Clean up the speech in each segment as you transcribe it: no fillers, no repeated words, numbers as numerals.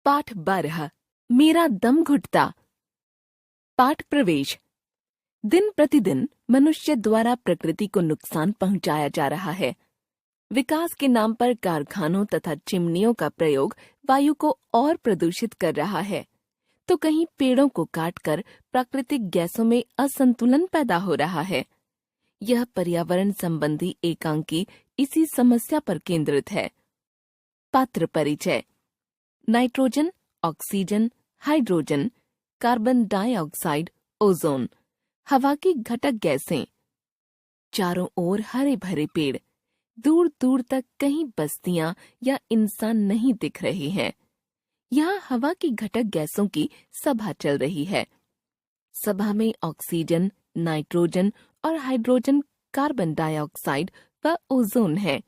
पाठ 12 मेरा दम घुटता। पाठ प्रवेश। दिन प्रतिदिन मनुष्य द्वारा प्रकृति को नुकसान पहुंचाया जा रहा है। विकास के नाम पर कारखानों तथा चिमनियों का प्रयोग वायु को और प्रदूषित कर रहा है, तो कहीं पेड़ों को काटकर प्राकृतिक गैसों में असंतुलन पैदा हो रहा है। यह पर्यावरण संबंधी एकांकी इसी समस्या पर केंद्रित है। पात्र परिचय। Nitrogen, oxygen, hydrogen, carbon dioxide, ozone, हवा की घटक गैसें। चारों ओर हरे भरे पेड़, दूर दूर तक कहीं बस्तियां या इंसान नहीं दिख रहे हैं। यहाँ हवा की घटक गैसों की सभा चल रही है। सभा में ऑक्सीजन, नाइट्रोजन और हाइड्रोजन, कार्बन डाइऑक्साइड व ओजोन है।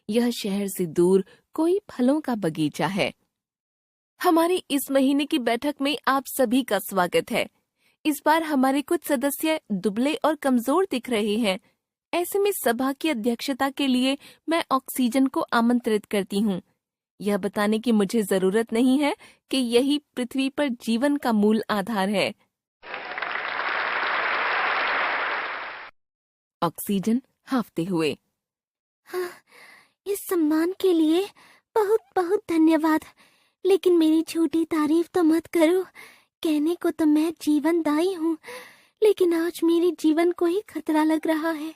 यह शहर से दूर कोई फलों का बगीचा है। हमारी इस महीने की बैठक में आप सभी का स्वागत है। इस बार हमारे कुछ सदस्य दुबले और कमजोर दिख रहे हैं। ऐसे में सभा की अध्यक्षता के लिए मैं ऑक्सीजन को आमंत्रित करती हूँ। यह बताने की मुझे जरूरत नहीं है कि यही पृथ्वी पर जीवन का मूल आधार है। ऑक्सीजन हांफते हुए। हाँ, इस सम्मान के लिए बहुत बहुत धन्यवाद, लेकिन मेरी झूठी तारीफ तो मत करो। कहने को तो मैं जीवनदायी हूँ, लेकिन आज मेरे जीवन को ही खतरा लग रहा है।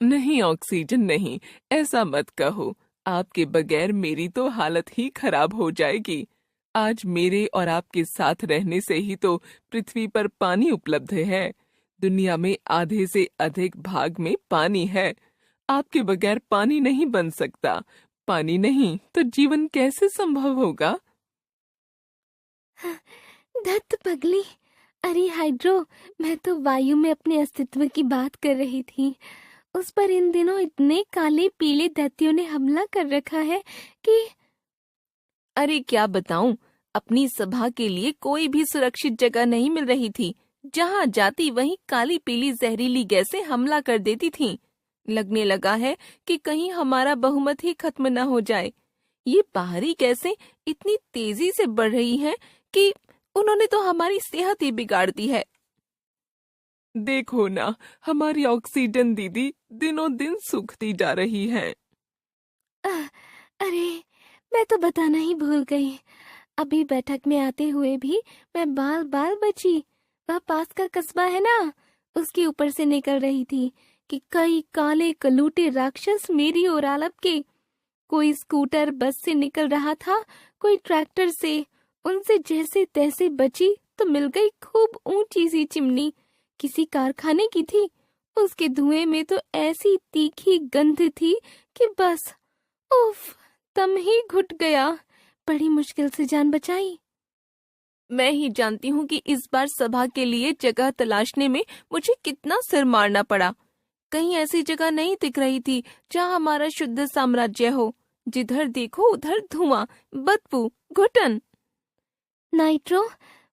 नहीं ऑक्सीजन नहीं, ऐसा मत कहो। आपके बगैर मेरी तो हालत ही खराब हो जाएगी। आज मेरे और आपके साथ रहने से ही तो पृथ्वी पर पानी उपलब्ध है। दुनिया में आधे से अधिक भाग में पानी है। आपके बगैर पानी नहीं बन सकता। पानी नहीं तो जीवन कैसे संभव होगा? धत पगली। अरे हाइड्रो, मैं तो वायु में अपने अस्तित्व की बात कर रही थी। उस पर इन दिनों इतने काले पीले दैत्यों ने हमला कर रखा है कि अरे क्या बताऊं, अपनी सभा के लिए कोई भी सुरक्षित जगह नहीं मिल रही थी। जहां जाती वहीं काली पीली जहरीली गैसें हमला कर देती थीं। लगने लगा है कि कहीं हमारा बहुमत ही खत्म न हो जाए। ये बाहरी गैसें इतनी तेजी से बढ़ रही हैं कि उन्होंने तो हमारी सेहत ही बिगाड़ दी है। देखो ना, हमारी ऑक्सीजन दीदी दिनों दिन सूखती जा रही है। अरे, मैं तो बताना ही भूल गई। अभी बैठक में आते हुए भी मैं बाल बाल बची। वह पास का कस्बा है ना, उसके ऊपर से निकल रही थी कि कई काले कलूटे राक्षस मेरी ओर आ लपके। कोई स्कूटर बस से निकल रहा था, कोई ट्रैक्टर से। उनसे जैसे तैसे बची तो मिल गई खूब ऊंची सी चिमनी। किसी कारखाने की थी। उसके धुएं में तो ऐसी तीखी गंध थी कि बस उफ, दम ही घुट गया। बड़ी मुश्किल से जान बचाई। मैं ही जानती हूँ कि इस बार सभा के लिए जगह तलाशने में मुझे कितना सिर मारना पड़ा। कहीं ऐसी जगह नहीं दिख रही थी जहाँ हमारा शुद्ध साम्राज्य हो। जिधर देखो उधर धुआं, बदबू, घुटन। नाइट्रो,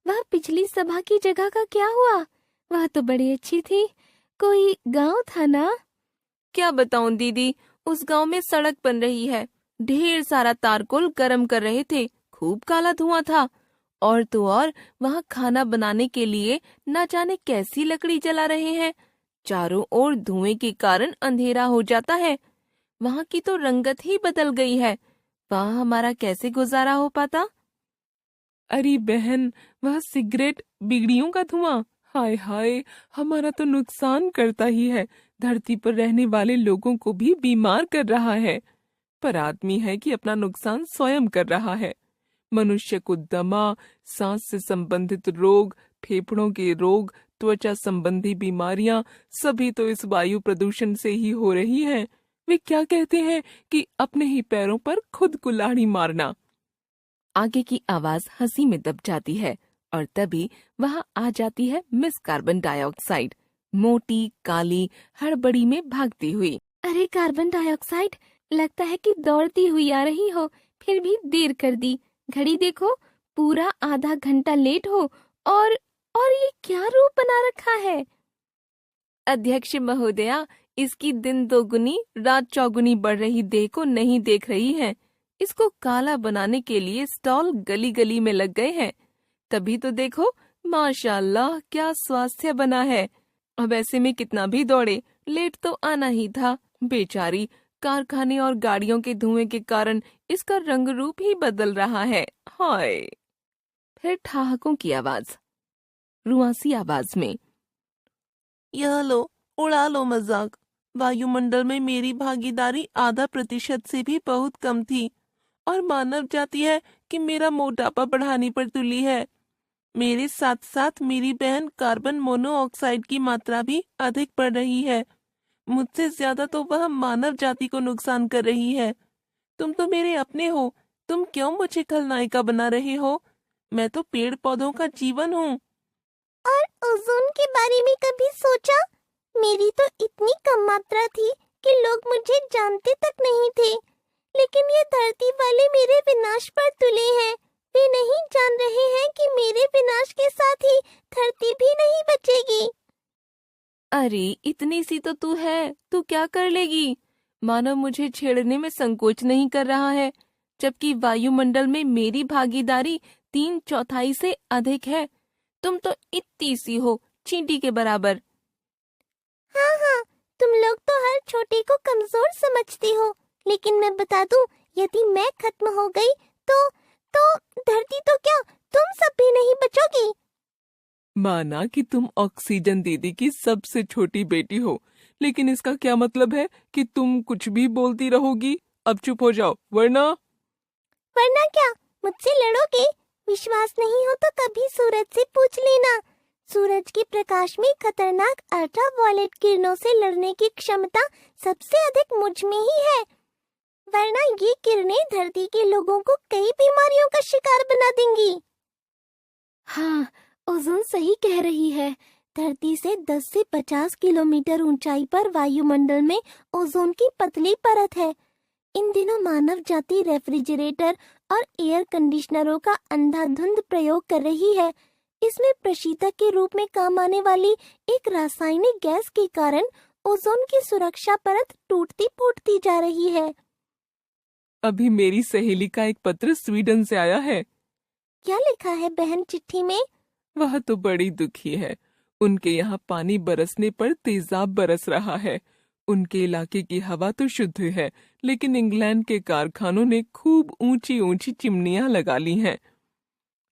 वह पिछली सभा की जगह का क्या हुआ? वह तो बड़ी अच्छी थी। कोई गांव था ना? क्या बताऊं दीदी, उस गांव में सड़क बन रही है। ढेर सारा तारकोल गरम कर रहे थे। खूब काला धुआं था। और तो और वहाँ खाना बनाने के लिए न जाने कैसी लकड़ी जला रहे हैं। चारों ओर धुएं के कारण अंधेरा हो जाता है। वहाँ की तो रंगत ही बदल गई है। वहाँ हमारा कैसे गुजारा हो पाता? अरे बहन, वह सिगरेट, बीड़ियों का धुआं, हाय हाय, हमारा तो नुकसान करता ही है। धरती पर रहने वाले लोगों को भी बीमार कर रहा है। पर आदमी है कि अपना नुकसान स्वयं कर रहा है। मनुष्य को दमा, सांस से संबंधित रोग, फेफड़ों के रोग, त्वचा संबंधी बीमारियां सभी तो इस वायु प्रदूषण से ही हो रही हैं। वे क्या कहते हैं कि अपने ही पैरों पर खुद कुल्हाड़ी मारना। आगे की आवाज हंसी में दब जाती है और तभी वहां आ जाती है मिस कार्बन डाइऑक्साइड, मोटी, काली, हड़बड़ी में भागती हुई। अरे कार्बन डाइऑक्साइड, लगता है कि दौड़ती हुई आ रही हो, फिर भी देर कर दी। घड़ी देखो, पूरा आधा घंटा लेट हो। और ये क्या रूप बना रखा है? अध्यक्ष महोदया, इसकी दिन दोगुनी रात चौगुनी बढ़ रही देह को नहीं देख रही है। इसको काला बनाने के लिए स्टॉल गली गली में लग गए हैं। तभी तो देखो, माशाल्लाह क्या स्वास्थ्य बना है। अब ऐसे में कितना भी दौड़े, लेट तो आना ही था। बेचारी, कारखाने और गाड़ियों के धुएं के कारण इसका रंग रूप ही बदल रहा है। हाय। फिर ठहाकों की आवाज, रुआसी आवाज में, यह लो, उड़ा लो मजाक। वायुमंडल में मेरी भागीदारी 0.5% से भी बहुत कम थी और मानव जाति है कि मेरा मोटापा बढ़ाने पर तुली है। मेरे साथ साथ मेरी बहन कार्बन मोनोऑक्साइड की मात्रा भी अधिक बढ़ रही है। मुझसे ज्यादा तो वह मानव जाति को नुकसान कर रही है। तुम तो मेरे अपने हो, तुम क्यों मुझे खलनायिका बना रहे हो? मैं तो पेड़ पौधों का जीवन हूँ। और ओजोन के बारे में कभी सोचा? मेरी तो इतनी कम मात्रा थी कि लोग मुझे जानते तक नहीं थे। लेकिन ये धरती वाले मेरे विनाश पर तुले हैं। वे नहीं जान रहे हैं कि मेरे विनाश के साथ ही धरती भी नहीं बचेगी। अरे इतनी सी तो तू है, तू क्या कर लेगी? मानव मुझे छेड़ने में संकोच नहीं कर रहा है, जबकि वायुमंडल में मेरी भागीदारी 3/4 से अधिक है। तुम तो इतनी सी हो, चींटी के बराबर। हाँ, तुम लोग तो हर छोटे को कमजोर समझते हो, लेकिन मैं बता दूं, यदि मैं खत्म हो गई तो धरती तो क्या, तुम सब भी नहीं बचोगी। माना कि तुम ऑक्सीजन दीदी की सबसे छोटी बेटी हो, लेकिन इसका क्या मतलब है कि तुम कुछ भी बोलती रहोगी? अब चुप हो जाओ, वरना क्या मुझसे लड़ोगे? विश्वास नहीं हो तो कभी सूरज से पूछ लेना। सूरज के प्रकाश में खतरनाक अल्ट्रावायलेट किरणों से लड़ने की क्षमता सबसे अधिक मुझ में ही है। वरना ये किरणें धरती के लोगों को कई बीमारियों का शिकार बना देंगी। हाँ, ओजोन सही कह रही है। धरती से 10 से 50 किलोमीटर ऊंचाई पर वायुमंडल में ओजोन की पतली परत है। इन दिनों मानव जाति रेफ्रिजरेटर और एयर कंडीशनरों का अंधाधुंध प्रयोग कर रही है। इसमें प्रशीतक के रूप में काम आने वाली एक रासायनिक गैस के कारण ओजोन की सुरक्षा परत टूटती फूटती जा रही है। अभी मेरी सहेली का एक पत्र स्वीडन से आया है। क्या लिखा है बहन चिट्ठी में? वह तो बड़ी दुखी है। उनके यहाँ पानी बरसने पर तेजाब बरस रहा है। उनके इलाके की हवा तो शुद्ध है, लेकिन इंग्लैंड के कारखानों ने खूब ऊंची ऊंची चिमनियां लगा ली हैं,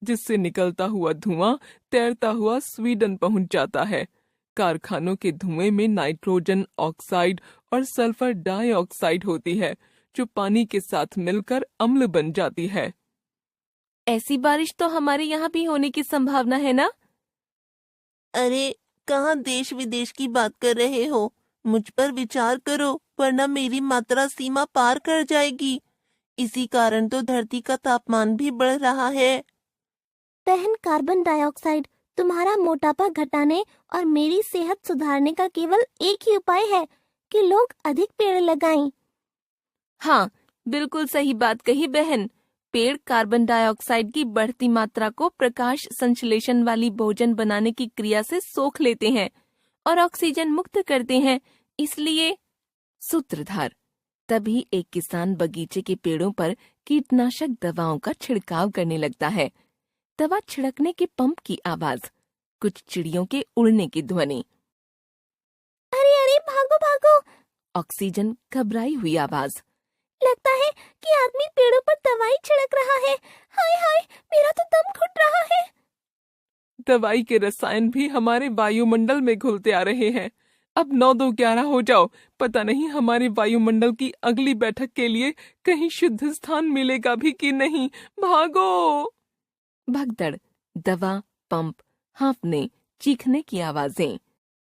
जिससे निकलता हुआ धुआं तैरता हुआ स्वीडन पहुंच जाता है। कारखानों के धुएं में नाइट्रोजन ऑक्साइड और सल्फर डाइऑक्साइड होती है, जो पानी के साथ मिलकर अम्ल बन जाती है। ऐसी बारिश तो हमारे यहाँ भी होने की संभावना है ना? अरे कहाँ देश विदेश की बात कर रहे हो? मुझ पर विचार करो, वरना मेरी मात्रा सीमा पार कर जाएगी। इसी कारण तो धरती का तापमान भी बढ़ रहा है। बहन, कार्बन डाइऑक्साइड तुम्हारा मोटापा घटाने और मेरी सेहत सुधारने का केवल एक ही उपाय है कि लोग अधिक पेड़ लगाएं। हाँ, बिल्कुल सही बात कही बहन। पेड़ कार्बन डाइऑक्साइड की बढ़ती मात्रा को प्रकाश संश्लेषण वाली भोजन बनाने की क्रिया से सोख लेते हैं और ऑक्सीजन मुक्त करते हैं। इसलिए सूत्रधार, तभी एक किसान बगीचे के पेड़ों पर कीटनाशक दवाओं का छिड़काव करने लगता है। दवा छिड़कने के पंप की आवाज, कुछ चिड़ियों के उड़ने की ध्वनि। अरे अरे, भागो भागो! ऑक्सीजन घबराई हुई आवाज। लगता है कि आदमी पेड़ों पर दवाई छिड़क रहा है। हाय हाय, मेरा तो दम घुट रहा है। दवाई के रसायन भी हमारे वायुमंडल में घुलते आ रहे हैं। अब 9-2-11 हो जाओ। पता नहीं हमारे वायुमंडल की अगली बैठक के लिए कहीं शुद्ध स्थान मिलेगा भी कि नहीं। भागो! भगदड़, दवा, पंप, हाँफने, चीखने की आवाजें।